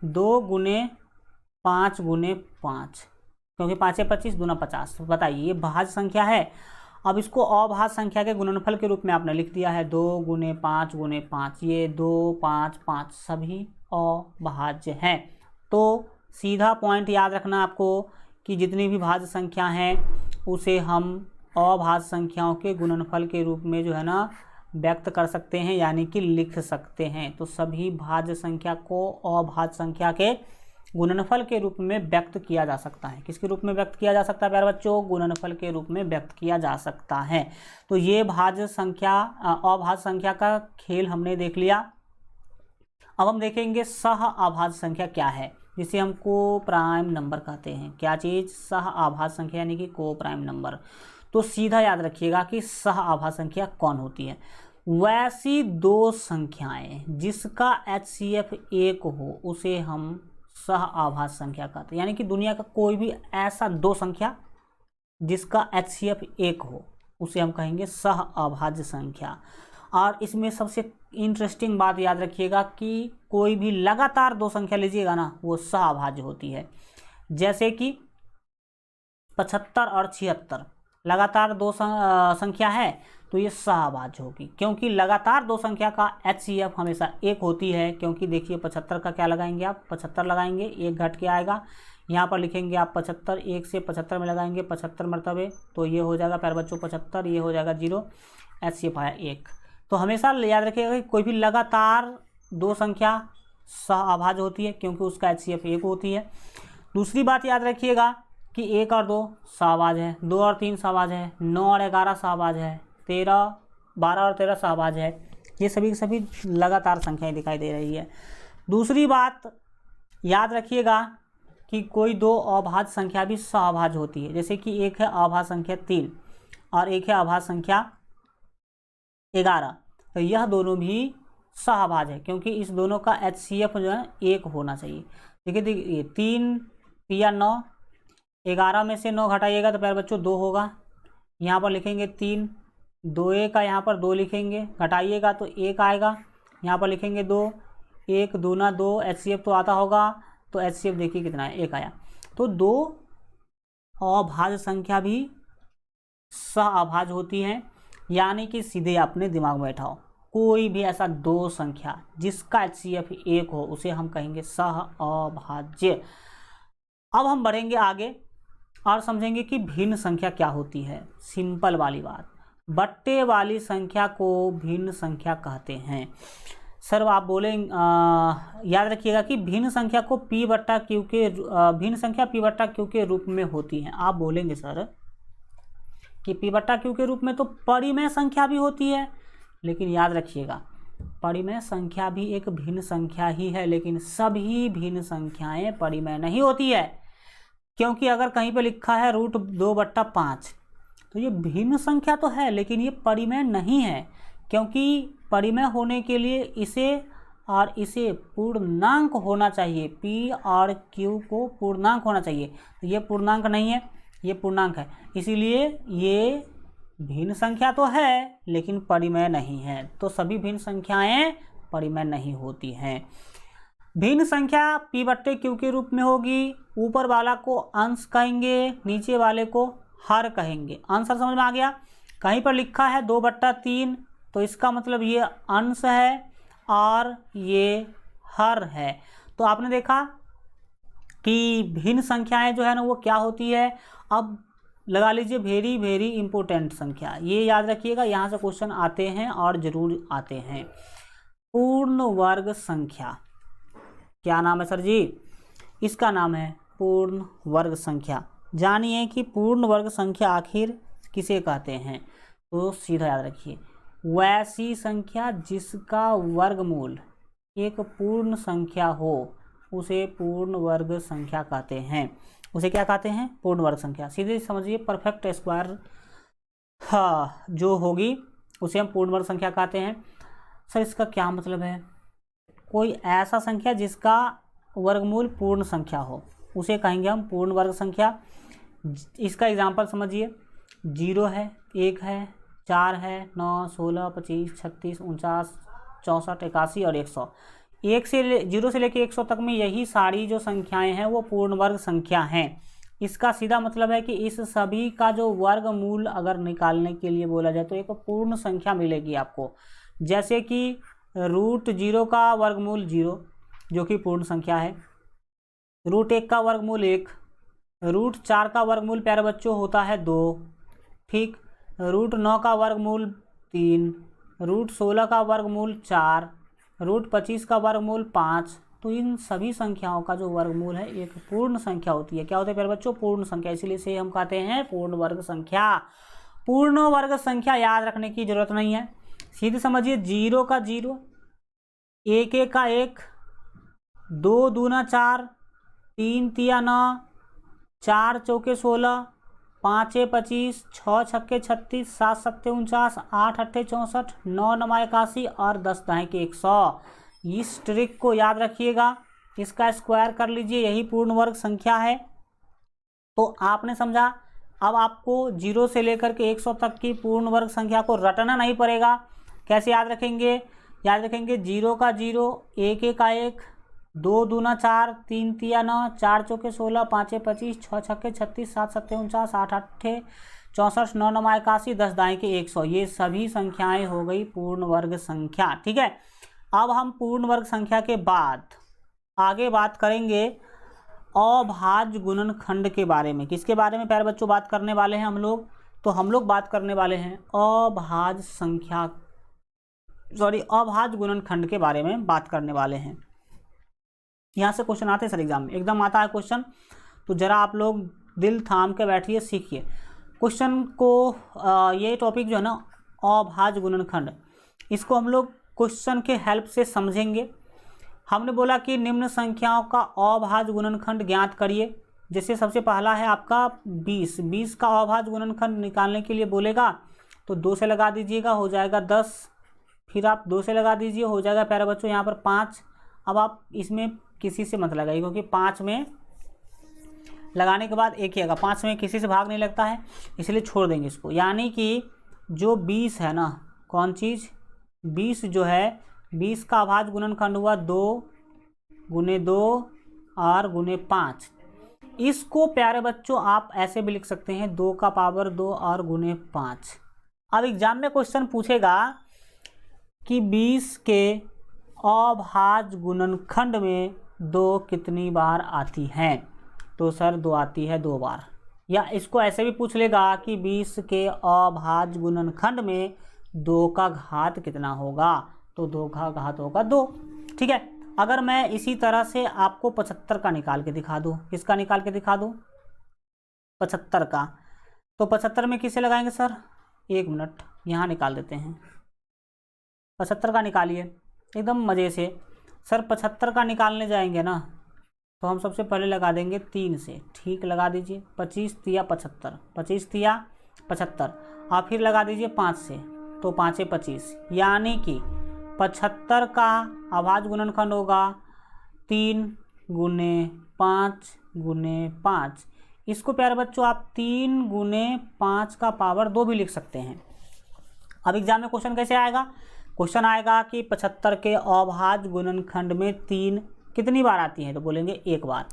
2 गुने 5 गुने 5, क्योंकि 5 है 25, दूना 50। तो बताइए, ये भाज्य संख्या है। अब इसको अभाज्य संख्या के गुणनफल के रूप में आपने लिख दिया है 2 गुने 5 गुने 5। ये 2 5 5 सभी अभाज्य हैं। तो सीधा पॉइंट याद रखना आपको कि जितनी भी भाज्य संख्या हैं उसे हम अभाज्य संख्याओं के गुणनफल के रूप में जो है ना व्यक्त कर सकते हैं, यानी कि लिख सकते हैं। तो सभी भाज्य संख्या को अभाज्य संख्या के गुणनफल के रूप में व्यक्त किया जा सकता है। किसके रूप में व्यक्त किया जा सकता है प्यारे बच्चों? गुणनफल के रूप में व्यक्त किया जा सकता है। तो ये भाज्य संख्या अभाज्य संख्या का खेल हमने देख लिया। अब हम देखेंगे सह अभाज्य संख्या क्या है, जिसे हम को प्राइम नंबर कहते हैं। क्या चीज़? सह अभाज्य संख्या, यानी कि को प्राइम नंबर। तो सीधा याद रखिएगा कि सह अभाज्य संख्या कौन होती है? वैसी दो संख्याएं जिसका HCF 1 हो उसे हम सह अभाज्य संख्या कहते हैं। यानी कि दुनिया का कोई भी ऐसा दो संख्या जिसका HCF 1 हो उसे हम कहेंगे सह अभाज्य संख्या। और इसमें सबसे इंटरेस्टिंग बात याद रखिएगा कि कोई भी लगातार दो संख्या लीजिएगा ना, वो सह अभाज्य होती है। जैसे कि 75 और 76 लगातार दो संख्या है तो ये सह अभाज्य होगी, क्योंकि लगातार दो संख्या का HCF हमेशा 1 होती है। क्योंकि देखिए 75 का क्या लगाएंगे आप? 75 लगाएंगे, 1 घट के आएगा। यहाँ पर लिखेंगे आप 75, 1 से 75 में लगाएंगे 75 मरतबे, तो ये हो जाएगा प्यारे बच्चों 75, ये हो जाएगा 0, HCF आया 1। तो हमेशा याद रखिएगा कि कोई भी लगातार दो संख्या सह अभाज्य होती है, क्योंकि उसका HCF 1 होती है। दूसरी बात याद रखिएगा कि 1 और 2 सहअभाज्य है, 2 और 3 सहअभाज्य है, 9 और 11 सहअभाज्य है, 12 और 13 सहअभाज्य है। ये सभी के सभी लगातार संख्याएं दिखाई दे रही है। दूसरी बात याद रखिएगा कि कोई दो अभाज्य संख्या भी सहअभाज्य होती है। जैसे कि एक है अभाज्य संख्या 3 और एक है अभाज्य संख्या 11, तो यह दोनों भी सहअभाज्य है, क्योंकि इस दोनों का HCF जो है 1 होना चाहिए। देखिए 3 या 9, 11 में से 9 घटाइएगा तो प्यारे बच्चों 2 होगा। यहाँ पर लिखेंगे 3, 2 का यहाँ पर 2 लिखेंगे, घटाइएगा तो 1 आएगा। यहाँ पर लिखेंगे 2, 1 दूना 2, HCF तो आता होगा, तो HCF देखिए कितना है, 1 आया। तो दो अभाज्य संख्या भी सहअभाज्य होती हैं। यानी कि सीधे अपने दिमाग में बैठाओ, कोई भी ऐसा दो संख्या जिसका HCF 1 हो उसे हम कहेंगे सहअभाज्य। अब हम बढ़ेंगे आगे और समझेंगे कि भिन्न संख्या क्या होती है। सिंपल वाली बात, बट्टे वाली संख्या को भिन्न संख्या कहते हैं। सर आप बोलेंगे, याद रखिएगा कि भिन्न संख्या को P/Q के भिन्न संख्या P/Q के रूप में होती है। आप बोलेंगे सर कि P/Q के रूप में तो परिमेय संख्या भी होती है, लेकिन याद रखिएगा परिमेय संख्या भी एक भिन्न संख्या ही है, लेकिन सभी भिन्न संख्याएं परिमेय नहीं होती है। क्योंकि अगर कहीं पे लिखा है √2/5 तो ये भिन्न संख्या तो है, लेकिन ये परिमेय नहीं है। क्योंकि परिमेय होने के लिए इसे और इसे पूर्णांक होना चाहिए, P और Q को पूर्णांक होना चाहिए। तो ये पूर्णांक नहीं है, ये पूर्णांक है, इसीलिए ये भिन्न संख्या तो है लेकिन परिमेय नहीं है। तो सभी भिन्न संख्याएं परिमेय नहीं होती हैं। भिन्न संख्या P/Q के रूप में होगी। ऊपर वाला को अंश कहेंगे, नीचे वाले को हर कहेंगे। आंसर समझ में आ गया? कहीं पर लिखा है 2/3 तो इसका मतलब ये अंश है और ये हर है। तो आपने देखा कि भिन्न संख्याएं जो है ना वो क्या होती है। अब लगा लीजिए वेरी वेरी इंपॉर्टेंट संख्या, ये याद रखिएगा, यहाँ से क्वेश्चन आते हैं और ज़रूर आते हैं। पूर्ण वर्ग संख्या, क्या नाम है सर जी? इसका नाम है पूर्ण वर्ग संख्या। जानिए कि पूर्ण वर्ग संख्या आखिर किसे कहते हैं। तो सीधा याद रखिए, वैसी संख्या जिसका वर्गमूल एक पूर्ण संख्या हो उसे पूर्ण वर्ग संख्या कहते हैं। उसे क्या कहते हैं? पूर्ण वर्ग संख्या। सीधे समझिए, परफेक्ट स्क्वायर हाँ जो होगी उसे हम पूर्ण वर्ग संख्या कहते हैं। सर इसका क्या मतलब है? कोई ऐसा संख्या जिसका वर्गमूल पूर्ण संख्या हो उसे कहेंगे हम पूर्ण वर्ग संख्या। इसका एग्जांपल समझिए, 0 है, 1 है, 4 है, 9, 16, 25, 36, 49, 64, 81 और 100। 0 से लेकर 100 तक में यही सारी जो संख्याएं हैं वो पूर्ण वर्ग संख्या हैं। इसका सीधा मतलब है कि इस सभी का जो वर्गमूल अगर निकालने के लिए बोला जाए तो एक पूर्ण संख्या मिलेगी आपको। जैसे कि √0 का वर्गमूल 0 जो कि पूर्ण संख्या है, √1 का वर्गमूल 1, √4 का वर्गमूल प्यारे बच्चों होता है 2, ठीक, √9 का वर्गमूल 3, √16 का वर्गमूल 4, √25 का वर्गमूल 5। तो इन सभी संख्याओं का जो वर्गमूल है एक पूर्ण संख्या होती है। क्या होता है प्यारे बच्चों? पूर्ण संख्या। इसीलिए से हम कहते हैं पूर्ण वर्ग संख्या। पूर्ण वर्ग संख्या याद रखने की जरूरत नहीं है, सीधे समझिए, 0 का 0, 1 का 1, 2 दूना 4, 3 तिया 9, 4 चौके 16, 5 25, 6 छक्के 36, 7 सत्ते 49, 8 अट्ठे 64, 9 नमा 81 और 10 दाएँ के 100। इस ट्रिक को याद रखिएगा, इसका स्क्वायर कर लीजिए, यही पूर्ण वर्ग संख्या है। तो आपने समझा। अब आपको 0 से लेकर के 100 तक की पूर्ण वर्ग संख्या को रटना नहीं पड़ेगा। कैसे याद रखेंगे? याद रखेंगे 0 का 0, 1 का 1, 2 दूना 4, 3 तिया 9, 4 चौके 16, 5 25, 6 छक्के 36, 7 सत्ते 49, 8 अट्ठे 64, 9 नमा 81, 10 दाएँ के 100। ये सभी संख्याएं हो गई पूर्ण वर्ग संख्या। ठीक है, अब हम पूर्ण वर्ग संख्या के बाद आगे बात करेंगे अभाज्य गुणनखंड के बारे में। किसके बारे में प्यारे बच्चों बात करने वाले हैं हम लोग? तो हम लोग बात करने वाले हैं अभाज्य गुणनखंड के बारे में बात करने वाले हैं। यहाँ से क्वेश्चन आते हैं सर एग्जाम में, एकदम आता है क्वेश्चन। तो जरा आप लोग दिल थाम के बैठिए, सीखिए क्वेश्चन को। ये टॉपिक जो है ना अभाज्य गुणनखंड, इसको हम लोग क्वेश्चन के हेल्प से समझेंगे। हमने बोला कि निम्न संख्याओं का अभाज्य गुणनखंड ज्ञात करिए। जैसे सबसे पहला है आपका 20। 20 का अभाज्य गुणनखंड निकालने के लिए बोलेगा तो 2 से लगा दीजिएगा, हो जाएगा 10। फिर आप 2 से लगा दीजिए, हो जाएगा प्यारे बच्चों यहाँ पर 5। अब आप इसमें किसी से मत लगाइए क्योंकि 5 में लगाने के बाद एक ही आएगा, 5 में किसी से भाग नहीं लगता है, इसलिए छोड़ देंगे इसको। यानी कि जो 20 है ना, कौन चीज़ 20 जो है, 20 का अभाज्य गुणनखंड हुआ 2 गुने 2 और गुने 5। इसको प्यारे बच्चों आप ऐसे भी लिख सकते हैं 2 का पावर 2 और गुने 5। अब एग्जाम में क्वेश्चन पूछेगा कि 20 के अभाज्य गुणनखंड में 2 कितनी बार आती हैं? तो सर 2 आती है 2 बार। या इसको ऐसे भी पूछ लेगा कि 20 के अभाज्य गुणनखंड में 2 का घात कितना होगा? तो 2 का घात होगा 2। ठीक है, अगर मैं इसी तरह से आपको 75 का निकाल के दिखा दूँ, किसका निकाल के दिखा दूँ? 75 का। तो 75 में किसे लगाएंगे सर? 1 मिनट, यहाँ निकाल देते हैं। 75 का निकालिए एकदम मज़े से। सर 75 का निकालने जाएंगे ना तो हम सबसे पहले लगा देंगे 3 से। ठीक, लगा दीजिए। 25 तिया 75, 25 तिया 75। आप फिर लगा दीजिए 5 से, तो 5 25। यानी कि 75 का अभाज्य गुणनखंड होगा 3 गुने 5 गुने 5। इसको प्यारे बच्चों आप 3 गुने 5 का पावर 2 भी लिख सकते हैं। अब एग्जाम में क्वेश्चन कैसे आएगा? क्वेश्चन आएगा कि 75 के अभाज्य गुणनखंड में 3 कितनी बार आती है? तो बोलेंगे 1 बार।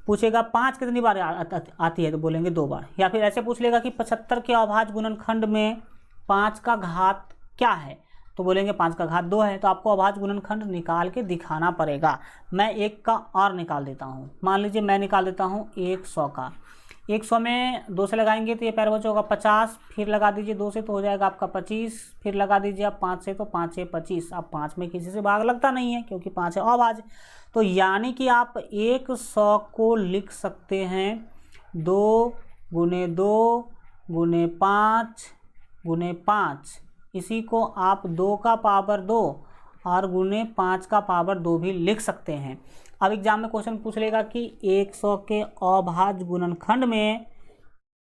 पूछेगा 5 कितनी बार आती है? तो बोलेंगे 2 बार। या फिर ऐसे पूछ लेगा कि 75 के अभाज्य गुणनखंड में 5 का घात क्या है? तो बोलेंगे 5 का घात 2 है। तो आपको अभाज्य गुणनखंड निकाल के दिखाना पड़ेगा। मैं 1 का और निकाल देता हूँ। मान लीजिए मैं निकाल देता हूँ 100 का। 100 में 2 से लगाएंगे तो ये प्यारे बच्चों होगा 50। फिर लगा दीजिए 2 से तो हो जाएगा आपका 25। फिर लगा दीजिए आप 5 से, तो 5 से 25। अब 5 में किसी से भाग लगता नहीं है क्योंकि 5 है अभाज्य। तो यानी कि आप 100 को लिख सकते हैं 2 गुने 2 गुने 5 गुने 5 इसी को आप 2 का पावर 2 और गुने 5 का पावर 2 भी लिख सकते हैं। अब एग्जाम में क्वेश्चन पूछ लेगा कि 100 के अभाज्य गुणनखंड में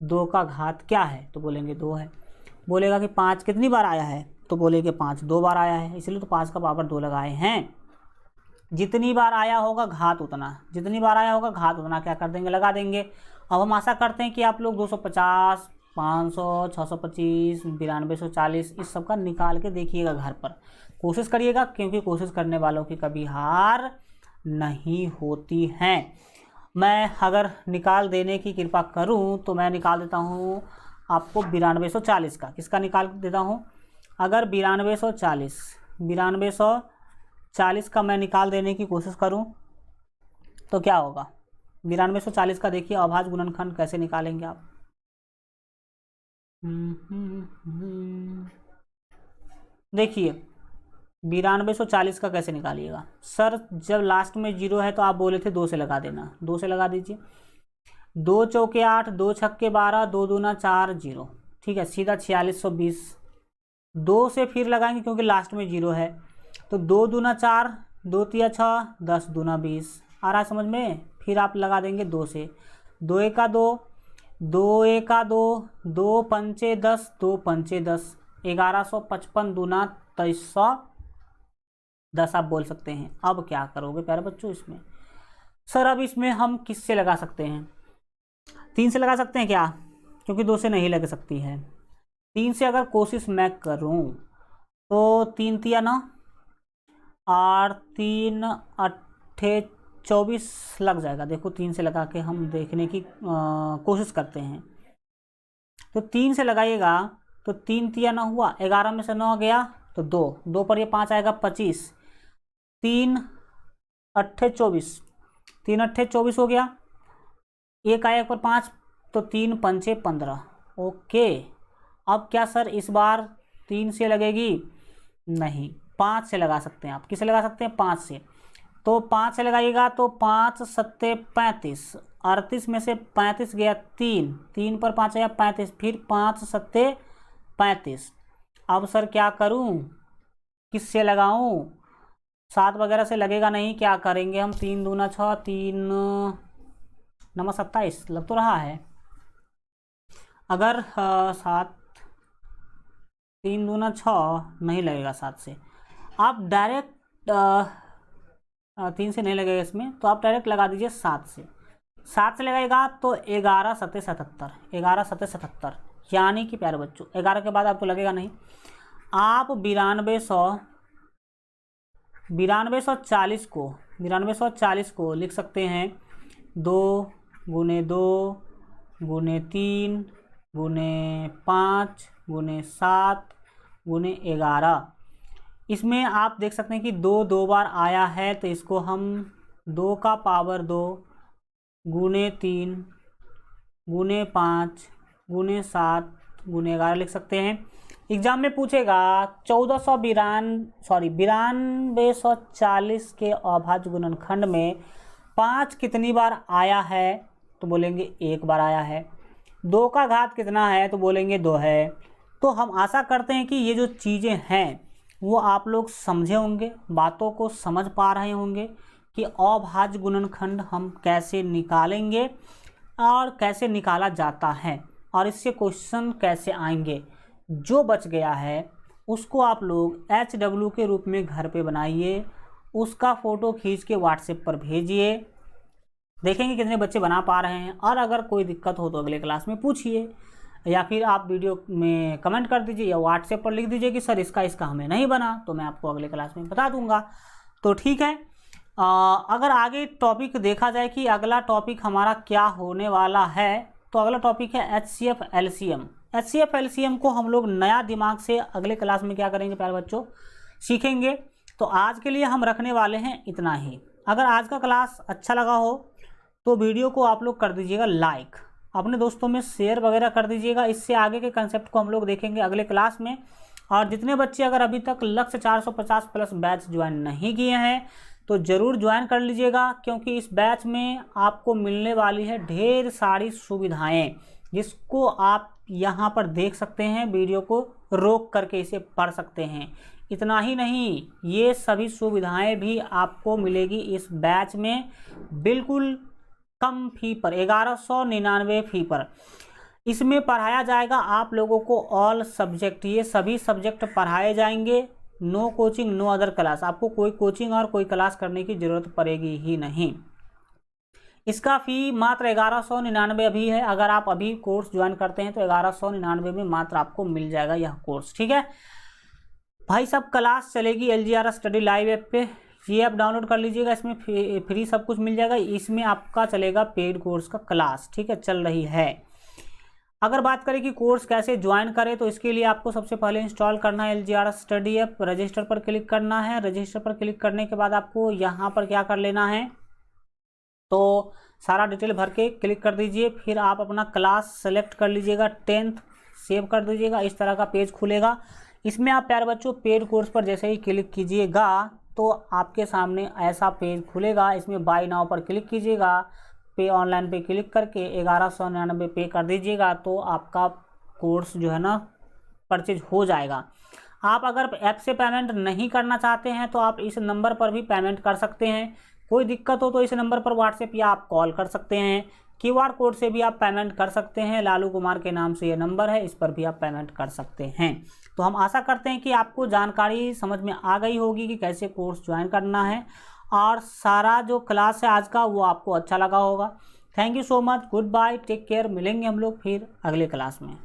2 का घात क्या है, तो बोलेंगे 2 है। बोलेगा कि 5 कितनी बार आया है, तो बोलेंगे 5 2 बार आया है, इसलिए तो 5 का पावर 2 लगाए हैं। जितनी बार आया होगा घात उतना, जितनी बार आया होगा घात उतना क्या कर देंगे, लगा देंगे। अब हम आशा करते हैं कि आप लोग 250, 500, 625, 9240 इस सब का निकाल के देखिएगा, घर पर कोशिश करिएगा, क्योंकि कोशिश करने वालों की कभी हार नहीं होती है। मैं अगर निकाल देने की कृपा करूं तो मैं निकाल देता हूं आपको 9240 का। किसका निकाल देता हूं, अगर 9240 का मैं निकाल देने की कोशिश करूं तो क्या होगा। 9240 का देखिए अभाज्य गुणनखंड कैसे निकालेंगे आप। देखिए 9240 का कैसे निकालिएगा। सर जब लास्ट में 0 है तो आप बोले थे 2 से लगा देना, 2 से लगा दीजिए। 2 चौके 8, 2 छक्के 12, 2 दूना 4, 0, ठीक है, सीधा 4620। 2 से फिर लगाएंगे क्योंकि लास्ट में 0 है, तो 2 दूना 4, 2 तिया 6, 10 दूना 20। आ रहा है समझ में। फिर आप लगा देंगे 2 से, 2 एका 2, 2 एका 2, 2 पंचे 10, 2 पंचे 10, 1155 दूना 2310 आप बोल सकते हैं। अब क्या करोगे प्यारे बच्चों इसमें, सर अब इसमें हम किससे लगा सकते हैं, 3 से लगा सकते हैं क्या, क्योंकि 2 से नहीं लग सकती है। 3 से अगर कोशिश मैं करूं तो 3 तिया 9 और 3 अट्ठे 24 लग जाएगा। देखो 3 से लगा के हम देखने की कोशिश करते हैं। तो 3 से लगाइएगा तो 3 तिया 9 हुआ, 11 में से 9 गया तो 2 पर ये 5 आएगा 25, 3 अट्ठे 24, 3 अट्ठे 24 हो गया, 1 आया 1 पर 5 तो 3 पंचे 15। ओके, अब क्या सर इस बार 3 से लगेगी, नहीं 5 से लगा सकते हैं आप। किसे लगा सकते हैं, 5 से। तो 5 से लगाइएगा तो 5 सत्ते 35, 38 में से 35 गया 3, 3 पर 5 आया 35, फिर 5 सत्ते 35। अब सर क्या करूं, किससे लगाऊं, 7 वगैरह से लगेगा नहीं, क्या करेंगे हम, 3 दूना 6, 3 नमक 27 लग तो रहा है। अगर 7 3 दूना 6 नहीं लगेगा 7 से, आप डायरेक्ट 3 से नहीं लगेगा इसमें, तो आप डायरेक्ट लगा दीजिए 7 से। 7 से लगाएगा तो 11 सत्ते 77, 11 सत्ते 77, यानी कि प्यारे बच्चों 11 के बाद आपको लगेगा नहीं। आप 9240 को लिख सकते हैं 2 गुने 2 गुने 3 गुने 5 गुने 7 गुने 11। इसमें आप देख सकते हैं कि 2 बार आया है, तो इसको हम 2 का पावर 2 गुने 3 गुने 5 गुने 7 गुने 11 लिख सकते हैं। एग्जाम में पूछेगा 9240 के अभाज्य गुणनखंड में 5 कितनी बार आया है, तो बोलेंगे 1 बार आया है। 2 का घात कितना है, तो बोलेंगे 2 है। तो हम आशा करते हैं कि ये जो चीज़ें हैं वो आप लोग समझे होंगे, बातों को समझ पा रहे होंगे कि अभाज्य गुणनखंड हम कैसे निकालेंगे और कैसे निकाला जाता है और इससे क्वेश्चन कैसे आएंगे। जो बच गया है उसको आप लोग HW के रूप में घर पे बनाइए, उसका फ़ोटो खींच के व्हाट्सएप पर भेजिए, देखेंगे कितने बच्चे बना पा रहे हैं। और अगर कोई दिक्कत हो तो अगले क्लास में पूछिए, या फिर आप वीडियो में कमेंट कर दीजिए या व्हाट्सएप पर लिख दीजिए कि सर इसका हमें नहीं बना, तो मैं आपको अगले क्लास में बता दूंगा। तो ठीक है, अगर आगे टॉपिक देखा जाए कि अगला टॉपिक हमारा क्या होने वाला है, तो अगला टॉपिक है HCF LCM। HCF LCM को हम लोग नया दिमाग से अगले क्लास में क्या करेंगे प्यारे बच्चों, सीखेंगे। तो आज के लिए हम रखने वाले हैं इतना ही। अगर आज का क्लास अच्छा लगा हो तो वीडियो को आप लोग कर दीजिएगा लाइक, अपने दोस्तों में शेयर वगैरह कर दीजिएगा। इससे आगे के कंसेप्ट को हम लोग देखेंगे अगले क्लास में। और जितने बच्चे अगर अभी तक लक्ष्य 450 प्लस बैच ज्वाइन नहीं किए हैं तो ज़रूर ज्वाइन कर लीजिएगा, क्योंकि इस बैच में आपको मिलने वाली है ढेर सारी सुविधाएं। जिसको आप यहाँ पर देख सकते हैं, वीडियो को रोक करके इसे पढ़ सकते हैं। इतना ही नहीं, ये सभी सुविधाएं भी आपको मिलेगी इस बैच में बिल्कुल कम फी पर, 1199 फी पर। इसमें पढ़ाया जाएगा आप लोगों को ऑल सब्जेक्ट, ये सभी सब्जेक्ट पढ़ाए जाएंगे। No coaching no other class, आपको कोई कोचिंग और कोई क्लास करने की ज़रूरत पड़ेगी ही नहीं। इसका फ़ी मात्र 1199 अभी है। अगर आप अभी कोर्स ज्वाइन करते हैं तो 1199 में मात्र आपको मिल जाएगा यह कोर्स, ठीक है भाई साहब। क्लास चलेगी LGR स्टडी लाइव ऐप पे, ये ऐप डाउनलोड कर लीजिएगा, इसमें फ्री सब कुछ मिल जाएगा। इसमें आपका चलेगा पेड कोर्स का क्लास, ठीक है, चल रही है। अगर बात करें कि कोर्स कैसे ज्वाइन करें, तो इसके लिए आपको सबसे पहले इंस्टॉल करना है LGR स्टडी ऐप, रजिस्टर पर क्लिक करना है। रजिस्टर पर क्लिक करने के बाद आपको यहाँ पर क्या कर लेना है, तो सारा डिटेल भर के क्लिक कर दीजिए। फिर आप अपना क्लास सेलेक्ट कर लीजिएगा, 10th सेव कर दीजिएगा। इस तरह का पेज खुलेगा। इसमें आप प्यारे बच्चों पेड कोर्स पर जैसे ही क्लिक कीजिएगा तो आपके सामने ऐसा पेज खुलेगा। इसमें बाय नाउ पर क्लिक कीजिएगा, पे ऑनलाइन पे क्लिक करके 1199 पे कर दीजिएगा, तो आपका कोर्स जो है ना परचेज हो जाएगा। आप अगर ऐप से पेमेंट नहीं करना चाहते हैं तो आप इस नंबर पर भी पेमेंट कर सकते हैं। कोई दिक्कत हो तो इस नंबर पर व्हाट्सएप या आप कॉल कर सकते हैं। QR कोड से भी आप पेमेंट कर सकते हैं, लालू कुमार के नाम से ये नंबर है, इस पर भी आप पेमेंट कर सकते हैं। तो हम आशा करते हैं कि आपको जानकारी समझ में आ गई होगी कि कैसे कोर्स ज्वाइन करना है, और सारा जो क्लास है आज का वो आपको अच्छा लगा होगा। Thank you so much, goodbye, take care. मिलेंगे हम लोग फिर अगले क्लास में।